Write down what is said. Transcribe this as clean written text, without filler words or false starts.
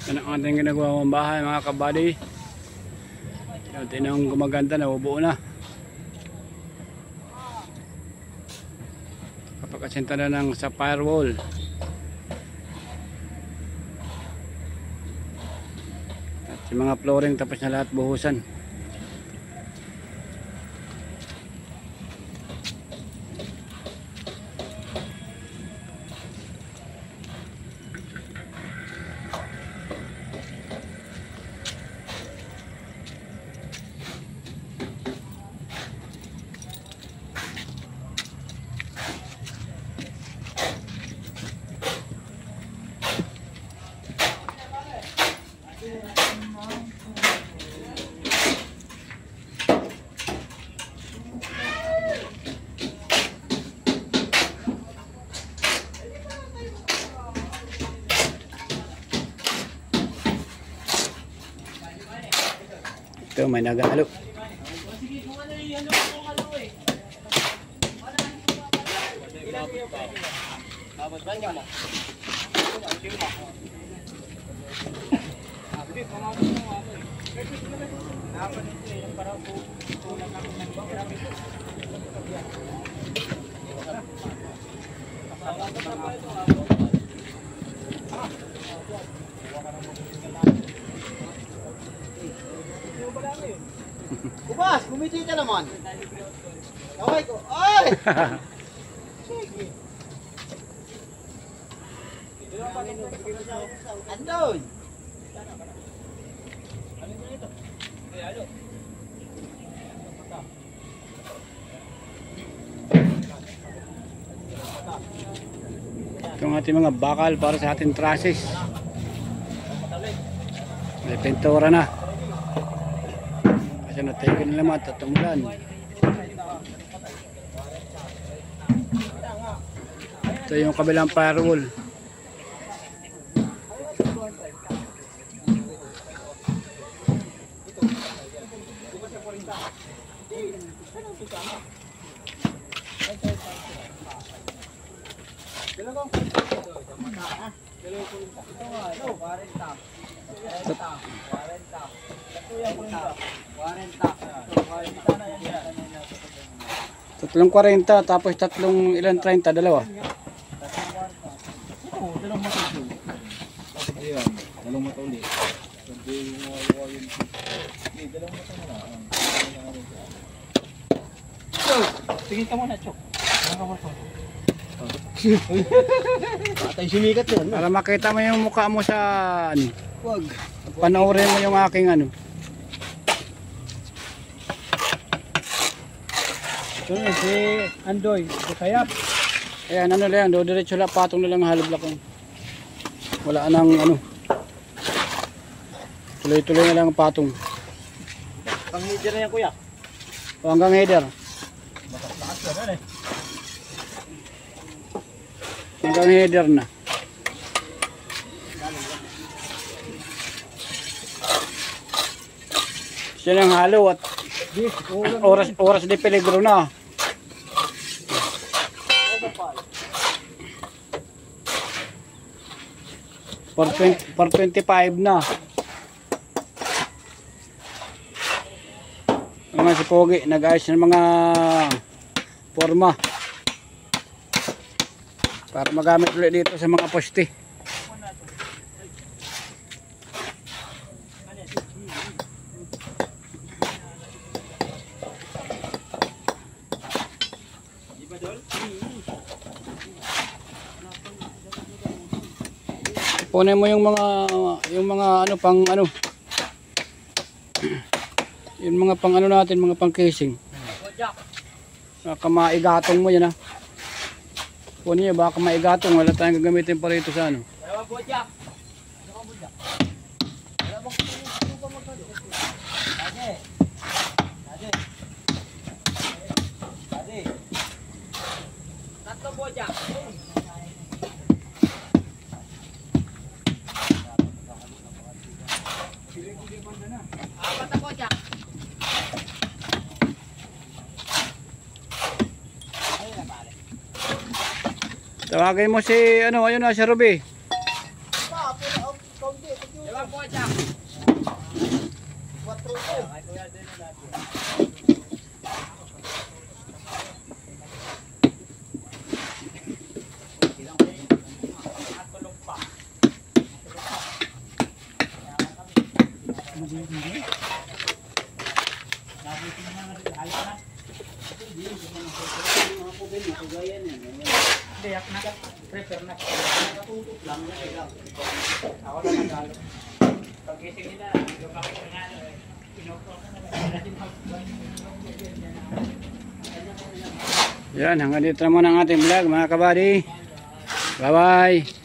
Yan ang ating ginagawa ng bahay mga kabady. Tinang gumaganda na, ubuo na. Kapagkasinta na ng sa firewall. At yung mga flooring tapos na lahat buhusan. Ito may nagahalo. Kubas, kumiti ka naman. Kaway ko. Ay! Sige. Andoy! Ito ang ating mga bakal para sa ating trusses. May pintura na. Kasi natake na naman at tumulan. Ito yung kabilang firewall. Tatlong 40 tapos tatlong ilan 30 dalawa. Dalawang mata ulit. Tingin ka muna, Chok. Patay sumikat yun. Para makita mo yung mukha mo sa ano. Wag. Panoorin mo yung aking ano. Ito na si Andoy, si Kayap. Ayan ano lang, do diretso lang patong na lang haloblak. Wala nang ano. Tuloy-tuloy na lang ang patong. Pang header na yan, kuya. O hanggang header. Lakas ka na eh. Hanggang header na. Siya lang halo at oras de peligro na. For 25 na. Mga si Pogi nag-ayos ng mga forma para magamit ulit dito sa mga poste. Punin mo yung mga ano pang ano. Yung mga pang ano natin, mga pang casing. Baka maigatong mo yan ha. Kunin niya, baka maigatong. Wala tayong gagamitin pa rito sa ano. Tatlo bojak. Apat na bojak. Tawagin mo si ano, ayun na si Ruby. Jack. 4-2. Yak na, prefer na. Nakatutok lang, lang. Ako na nagalo. Pag-ising nila, yung kapit na Yan, hanggang dito naman ang ating vlog mga kabady. Bye bye.